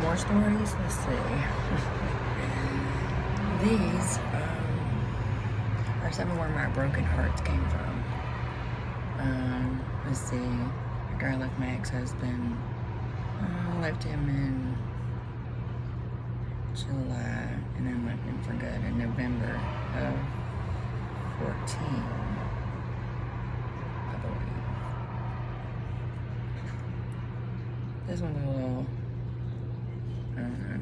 more stories. Let's see. These are some of where my broken hearts came from. Let's see. After I left my ex-husband, I left him in July, and then left him for good in November of 14, I believe. This one's a little, I don't know,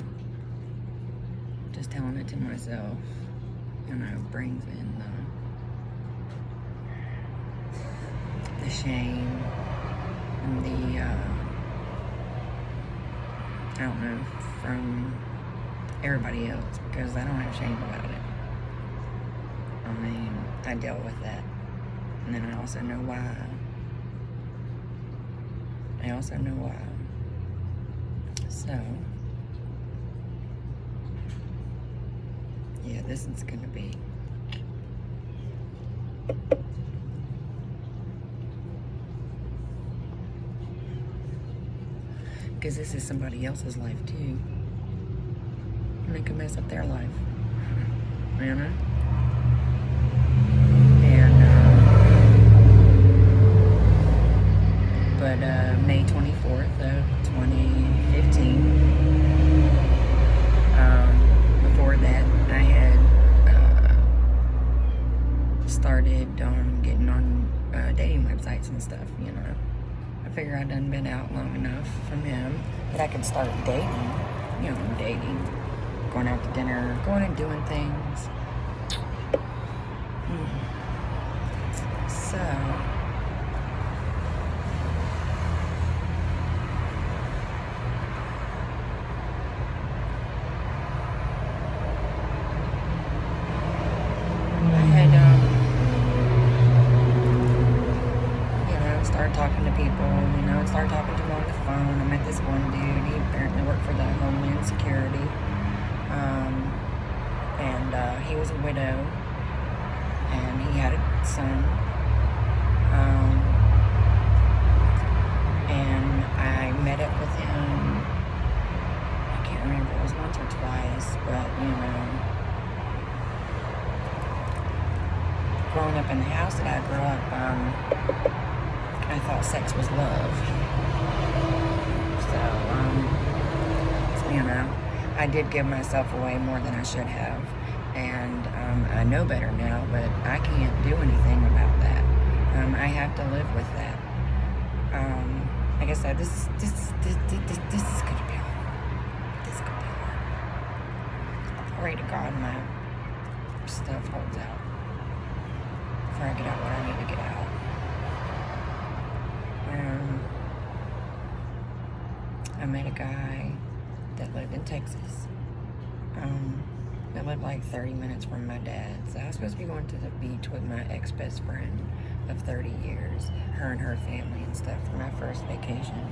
just telling it to myself, you know, brings in the shame and the, I don't know, from everybody else, because I don't have shame about it. I mean, I dealt with that. And then I also know why. So, yeah, this is gonna be. Because this is somebody else's life too. And it could mess up their life. You know? But May 24th of 2015, before that, I had started getting on dating websites and stuff, you know. I figure I done been out long enough from him that I could start dating, going out to dinner, going and doing things. So, started talking to people, started talking to him on the phone. I met this one dude. He apparently worked for the Homeland Security. And he was a widow. And he had a son. And I met up with him. I can't remember, it was once or twice, but, growing up in the house that I grew up, I thought sex was love. So, I did give myself away more than I should have. And I know better now, but I can't do anything about that. I have to live with that. Like I said, this is gonna be hard. This is gonna be hard. Pray to God my stuff holds out. Before I get out what I need to get out. I met a guy that lived in Texas. That lived like 30 minutes from my dad. So I was supposed to be going to the beach with my ex-best friend of 30 years, her and her family and stuff, for my first vacation.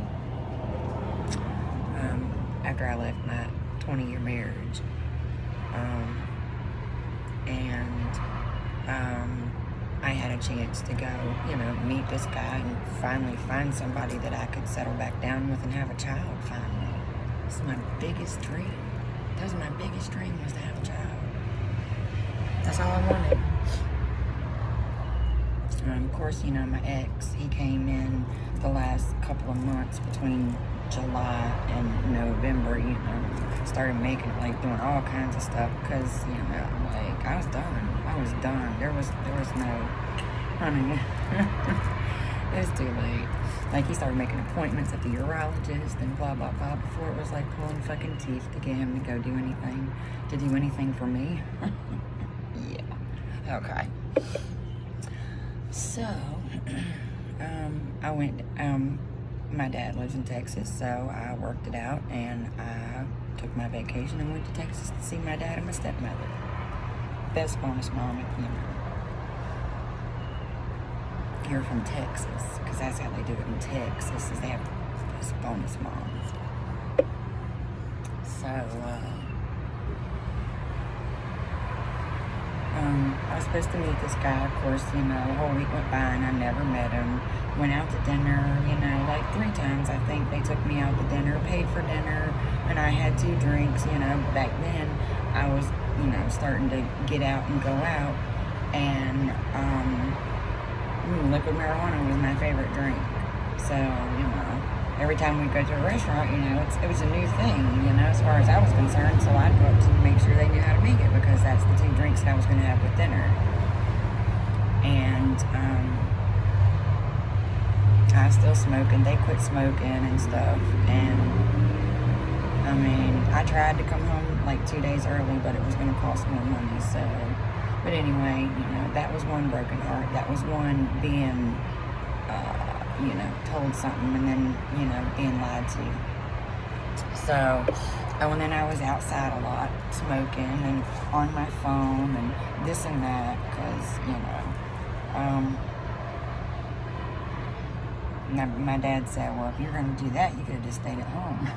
After I left my 20-year marriage. I had a chance to go, meet this guy and finally find somebody that I could settle back down with and have a child finally. It's my biggest dream. That was my biggest dream, was to have a child. That's all I wanted. Of course, my ex, he came in the last couple of months between July and November, started making, doing all kinds of stuff because, I was done. There was no, honey, it was too late. He started making appointments at the urologist and blah, blah, blah, before it was pulling fucking teeth to get him to go do anything for me. Yeah. Okay. So, I went, my dad lives in Texas, so I worked it out, and I took my vacation and went to Texas to see my dad and my stepmother. Best bonus mom, you're from Texas, because that's how they do it in Texas, is they have best bonus moms. So, I was supposed to meet this guy, of course, you know, the whole week went by and I never met him. Went out to dinner, you know, like 3 times I think they took me out to dinner, paid for dinner, and I had 2 drinks, you know. Back then I was, you know, starting to get out and go out, and liquid marijuana was my favorite drink. So, you know, every time we go to a restaurant, you know, it was a new thing, you know, as far as I was concerned. So I'd go up to make sure they knew how to make it, because that's the 2 drinks that I was going to have with dinner. And I was still smoking. They quit smoking and stuff. And I mean, I tried to come home like 2 days early, but it was going to cost more money. So, but anyway, you know, that was one broken heart. That was one being, you know, told something and then, you know, being lied to. So, and then I was outside a lot, smoking and on my phone and this and that, because, you know, my dad said, well, if you're going to do that, you could have just stayed at home.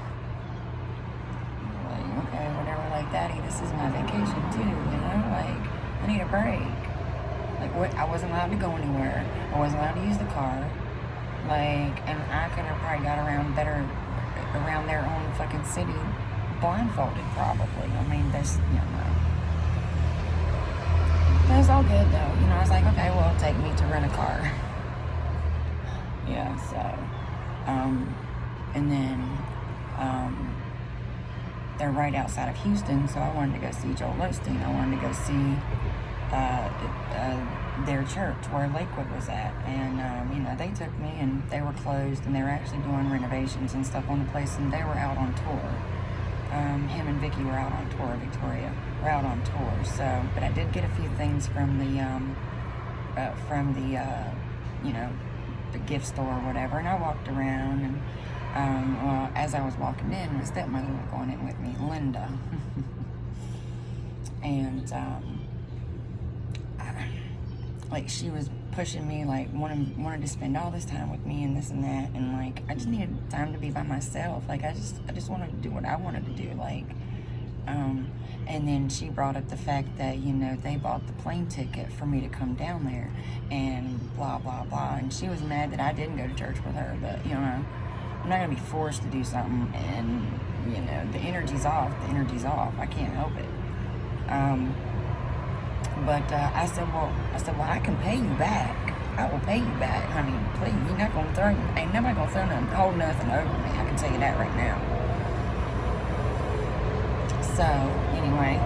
Like, okay, whatever, like, Daddy, this is my vacation too, you know, like, I need a break. Like, what? I wasn't allowed to go anywhere. I wasn't allowed to use the car. Like, and I could have probably got around better around their own fucking city blindfolded, probably. I mean, there's, you know. But it's all good, though. You know, I was like, okay, well, take me to rent a car. Yeah, so, and then, they're right outside of Houston, so I wanted to go see Joel Osteen. I wanted to go see, their church where Lakewood was at, and, you know, they took me, and they were closed, and they were actually doing renovations and stuff on the place, and they were out on tour. Him and Vicky were out on tour, Victoria, were out on tour, so, but I did get a few things from the, you know, the gift store or whatever, and I walked around, and well, as I was walking in, my stepmother was going in with me, Linda, and like, she was pushing me, like, wanted to spend all this time with me and this and that, and like, I just needed time to be by myself. Like, I just wanted to do what I wanted to do, like, and then she brought up the fact that, you know, they bought the plane ticket for me to come down there, and blah, blah, blah, and she was mad that I didn't go to church with her, but, you know, I'm not going to be forced to do something, and, you know, the energy's off, I can't help it. But I said, well, I can pay you back. I will pay you back, honey, please. You're not going to throw, ain't nobody going to hold nothing over me, I can tell you that right now. So, anyway,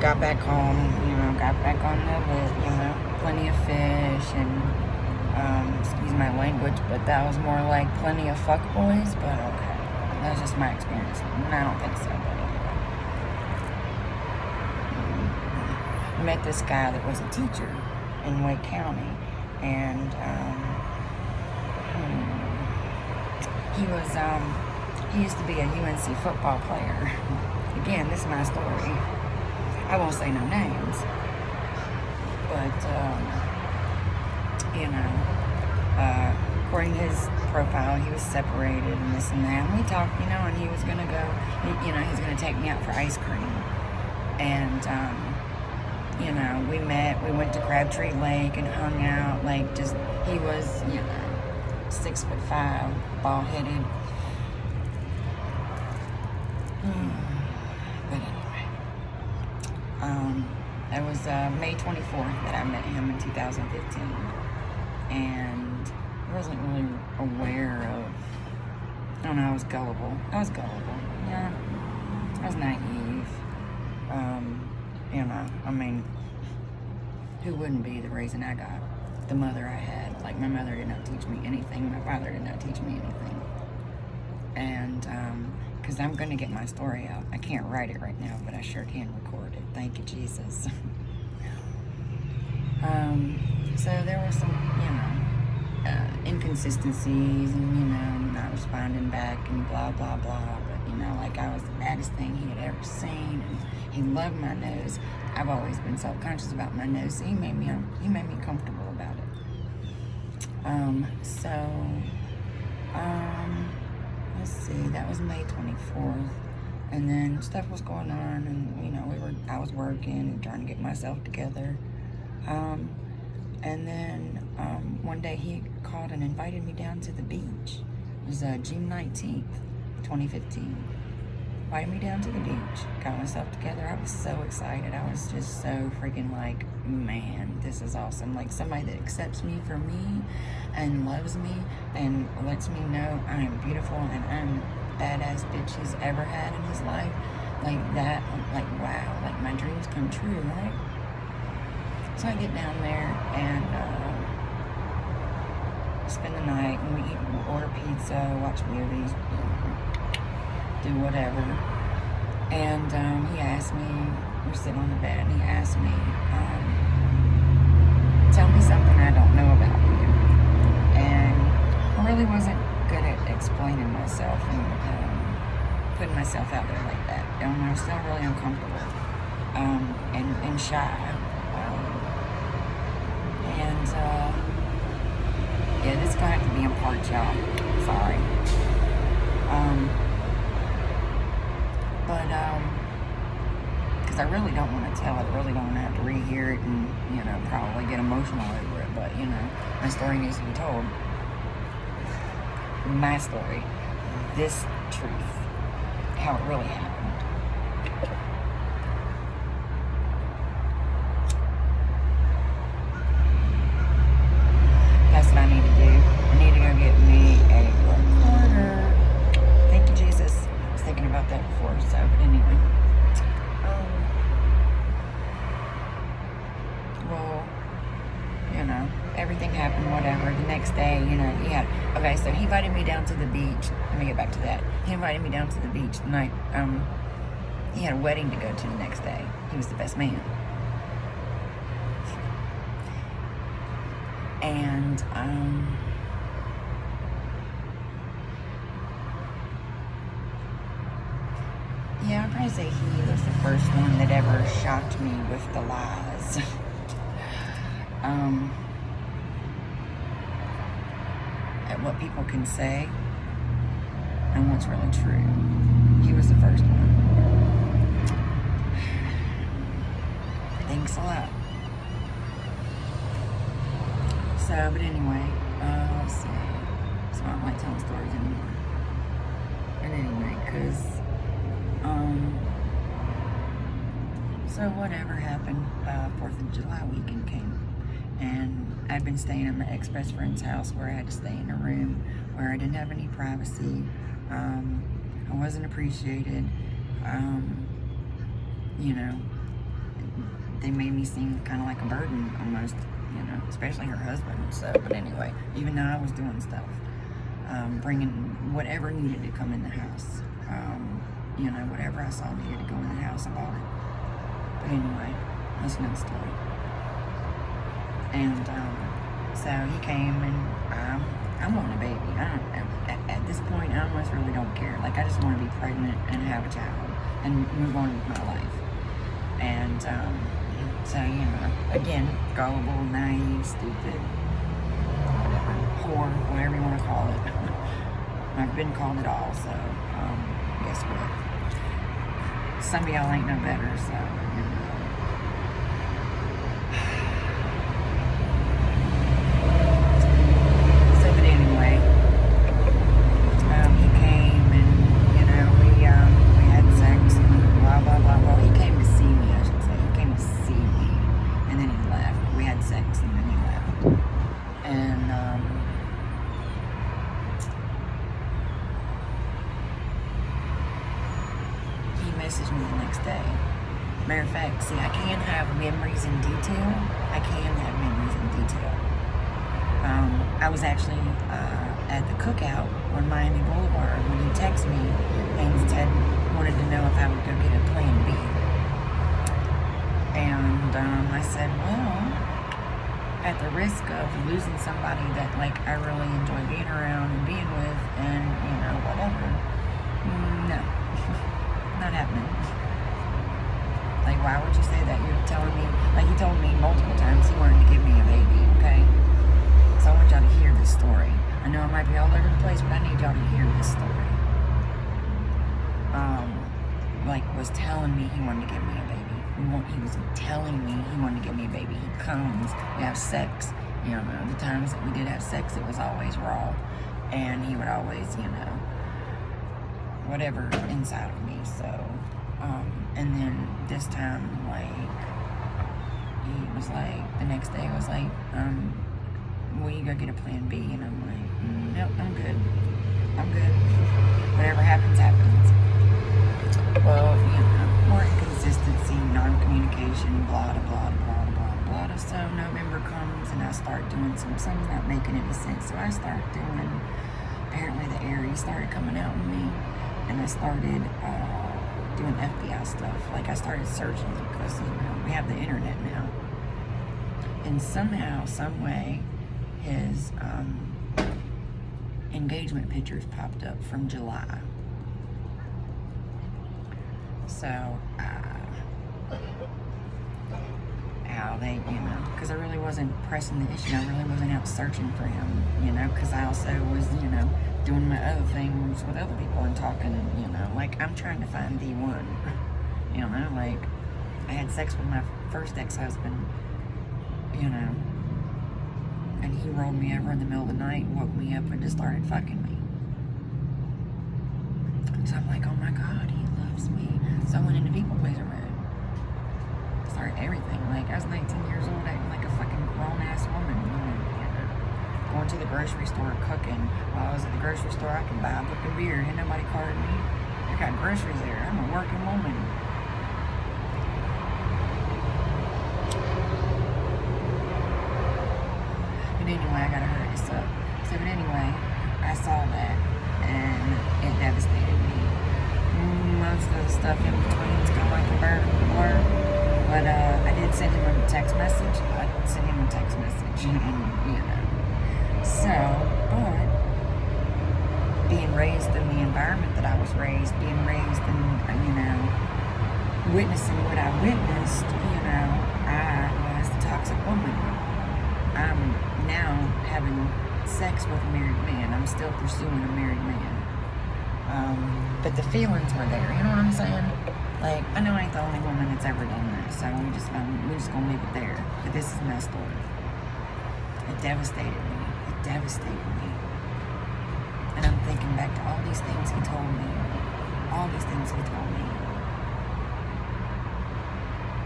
got back home, you know, got back on the list, you know, plenty of fish, and, excuse my language, but that was more like plenty of fuckboys, but okay. That's just my experience. I don't think so, but anyway. Met this guy that was a teacher in Wake County, and, he used to be a UNC football player. Again, this is my story. I won't say no names, but, you know, according to his profile, he was separated and this and that. And we talked, you know, and he was going to go, you know, he's going to take me out for ice cream. And, you know, we met, we went to Crabtree Lake and hung out, like, just, he was, you know, 6'5", bald-headed. But anyway, it was May 24th that I met him in 2015, and I wasn't really aware of, I don't know, I was gullible, yeah, I was naive, you know, I mean, who wouldn't be the reason I got the mother I had? Like, my mother did not teach me anything, my father did not teach me anything, and, because I'm going to get my story out. I can't write it right now, but I sure can record it. Thank you, Jesus. So there were some, you know, inconsistencies, and, you know, not responding back and blah, blah, blah. But, you know, like, I was the baddest thing he had ever seen, and he loved my nose. I've always been self-conscious about my nose, so he made me comfortable about it. Let's see, that was May 24th, and then stuff was going on, and, you know, I was working and trying to get myself together, And then one day he called and invited me down to the beach. It was June 19th, 2015. Invited me down to the beach. Got myself together. I was so excited. I was just so freaking like, man, this is awesome. Like somebody that accepts me for me and loves me and lets me know I am beautiful and I'm the badass bitch he's ever had in his life. Like that, like wow, like my dreams come true, right? So I get down there and spend the night and we order pizza, watch movies, do whatever. And he asked me, we're sitting on the bed, and he asked me, tell me something I don't know about you. And I really wasn't good at explaining myself and putting myself out there like that. And I was still really uncomfortable and shy. Yeah, this is going to have to be in part, y'all. Sorry. Because I really don't want to tell it. I really don't want to have to rehear it and, you know, probably get emotional over it. But, you know, my story needs to be told. My story. This truth. How it really happened. That's what I need to do. I need to go get me a recorder. Thank you, Jesus. I was thinking about that before, so, but anyway. Well, you know, everything happened, whatever. The next day, you know, okay, so he invited me down to the beach. Let me get back to that. He invited me down to the beach the night, he had a wedding to go to the next day. He was the best man. And, yeah, I'd probably say he was the first one that ever shocked me with the lies. At what people can say and what's really true. He was the first one. Thanks a lot. So, but anyway, let's see. So I don't like telling stories anymore. But anyway, because, so whatever happened, 4th of July weekend came. And I'd been staying at my ex-best friend's house where I had to stay in a room where I didn't have any privacy. I wasn't appreciated. You know, they made me seem kind of like a burden almost, you know, especially her husband. So, but anyway, even though I was doing stuff, bringing whatever needed to come in the house, you know, whatever I saw needed to go in the house, I bought it. But anyway, that's another story. And so he came, and I'm wanting a baby. At this point, I almost really don't care. Like, I just want to be pregnant and have a child and move on with my life. And so, you know, again, gullible, naive, stupid, whatever, whore, whatever you want to call it. I've been called it all, so guess what? Some of y'all ain't no better, so, you know. Messaged me the next day. Matter of fact, see, I can have memories in detail. I was actually at the cookout on Miami Boulevard when he texted me and wanted to know if I would go get a Plan B. And I said, well, at the risk of losing somebody that, like, I really enjoy being around and being with and, you know, whatever, no. Not happening. Like, why would you say that? You're telling me, like, he told me multiple times he wanted to give me a baby, okay? So I want y'all to hear this story. I know it might be all over the place, but I need y'all to hear this story. Like, was telling me he wanted to give me a baby. he was telling me he wanted to give me a baby. He comes, we have sex. You know, the times that we did have sex, it was always raw. And he would always, you know, whatever inside of me. So, and then this time, like, he was like, the next day was like, will you go get a plan B? And I'm like, nope, I'm good. I'm good. Whatever happens, happens. Well, you know, more inconsistency, non-communication, blah, blah, blah, blah, blah, blah. So November comes and I start doing something's not making any sense. So I start doing, apparently the Aries started coming out in me, and I started doing FBI stuff. Like, I started searching because, you know, we have the internet now. And somehow, some way, his engagement pictures popped up from July. So, how they, you know, because I really wasn't pressing the issue. I really wasn't out searching for him, you know, because I also was, you know, doing my other things with other people and talking, you know, like, I'm trying to find the one, you know, like, I had sex with my first ex-husband, you know, and he rolled me over in the middle of the night, woke me up, and just started fucking me. So I'm like, oh my God, he loves me. So I went into people pleaser mode. Started everything. Like, I was 19 years old, acting like a fucking grown-ass woman, you know, going to the grocery store, cooking. While I was at the grocery store, I could buy a book of beer. Ain't nobody carded me. I got groceries there. I'm a working woman. But anyway, I gotta hurry this up. So, but anyway, I saw that, and it devastated me. Most of the stuff in between is kind of like a blur. But I did send him a text message. And, you know. So, but being raised in the environment that I was raised, being raised in, you know, witnessing what I witnessed, you know, I was the toxic woman. I'm now having sex with a married man. I'm still pursuing a married man. But the feelings were there, you know what I'm saying? Like, I know I ain't the only woman that's ever done that, so we're just gonna leave it there. But this is my story. It devastated me. It devastated me. And I'm thinking back to all these things he told me. All these things he told me.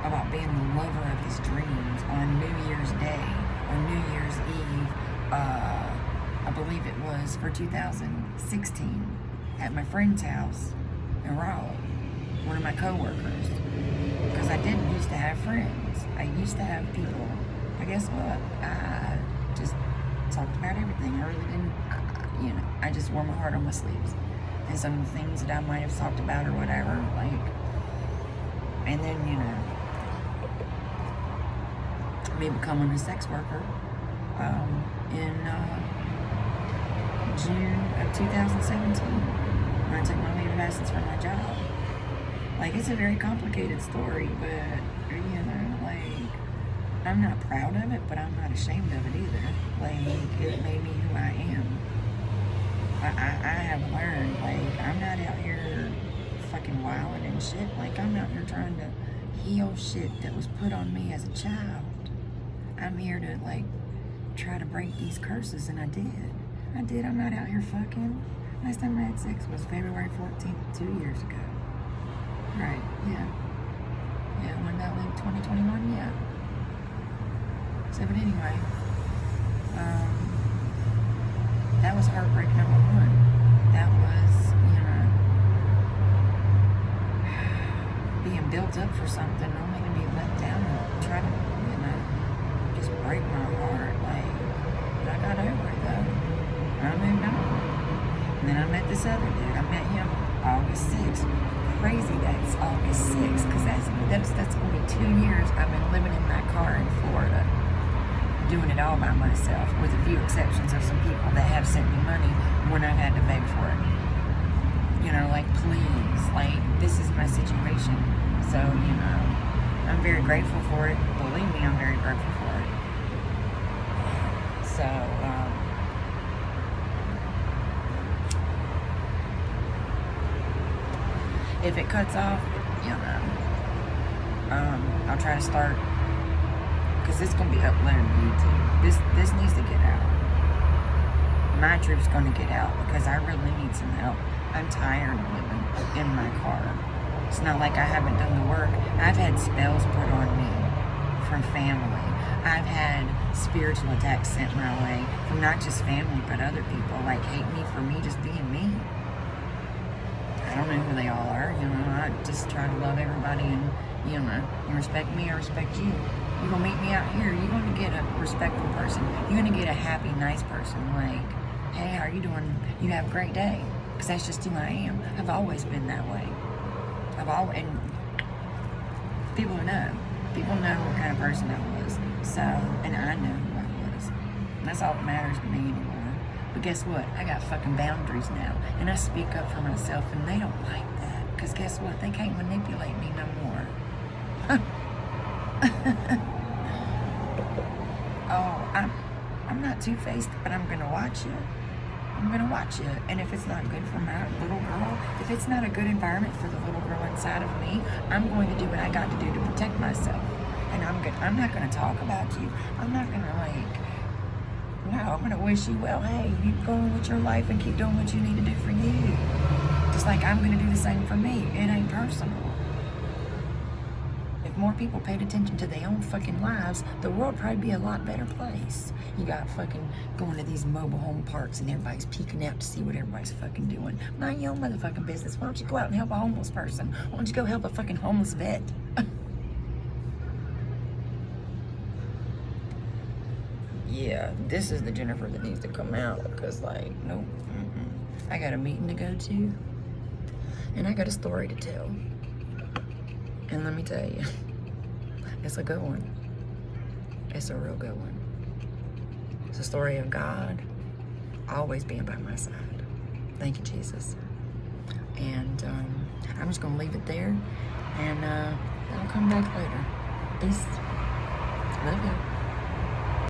About being the lover of his dreams on New Year's Day, or New Year's Eve, I believe it was for 2016, at my friend's house in Raleigh. One of my co-workers, because I didn't used to have friends. I used to have people. But guess what? I just talked about everything. I really didn't, you know, I just wore my heart on my sleeves. And some of the things that I might have talked about or whatever, like, and then, you know, me becoming a sex worker in June of 2017, when I took my leave of absence from my job. Like, it's a very complicated story, but, you know, like, I'm not proud of it, but I'm not ashamed of it either. Like, it made me who I am. I have learned, like, I'm not out here fucking wilding and shit. Like, I'm out here trying to heal shit that was put on me as a child. I'm here to, like, try to break these curses, and I did. I'm not out here fucking. Last time I had sex was February 14th, 2 years ago. Right, yeah. Yeah, when did I leave? 2021? Yeah. So, but anyway, that was heartbreak number one. That was, you know, being built up for something only to be let down and try to, you know, just break my heart. Like, but I got over it though. I moved on. And then I met this other dude. I met him August 6th. Crazy that's August 6th, because that's going to be 2 years I've been living in my car in Florida, doing it all by myself, with a few exceptions of some people that have sent me money when I've had to beg for it. You know, like, please, like, this is my situation. So, you know, I'm very grateful for it. Believe me, I'm very grateful for it. So, if it cuts off, you know, I'll try to start, because it's going to be uploaded to YouTube. This needs to get out. My truth's going to get out, because I really need some help. I'm tired of living in my car. It's not like I haven't done the work. I've had spells put on me from family. I've had spiritual attacks sent my way from not just family, but other people, like hate me for me just being me. I don't know who they all are, you know. I just try to love everybody, and, you know, you respect me, I respect you. You're going to meet me out here, you're going to get a respectful person. You're going to get a happy, nice person, like, hey, how are you doing? You have a great day. Because that's just who I am. I've always been that way. And people know what kind of person I was. So, and I know who I was. And that's all that matters to me anymore. But guess what? I got fucking boundaries now. And I speak up for myself, and they don't like that. Because guess what? They can't manipulate me no more. Oh, I'm not two-faced, but I'm going to watch you. I'm going to watch it. And if it's not good for my little girl, if it's not a good environment for the little girl inside of me, I'm going to do what I got to do to protect myself. And I'm not going to talk about you. I'm not going to, no, I'm going to wish you well. Hey, you go on with your life and keep doing what you need to do for you. Just like I'm going to do the same for me. It ain't personal. If more people paid attention to their own fucking lives, the world would probably be a lot better place. You got fucking going to these mobile home parks and everybody's peeking out to see what everybody's fucking doing. Mind your own motherfucking business. Why don't you go out and help a homeless person? Why don't you go help a fucking homeless vet? Yeah, this is the Jennifer that needs to come out, because, like, nope. I got a meeting to go to, and I got a story to tell. And let me tell you, it's a good one. It's a real good one. It's a story of God always being by my side. Thank you, Jesus. And I'm just going to leave it there, and I'll come back later. Peace. Love you.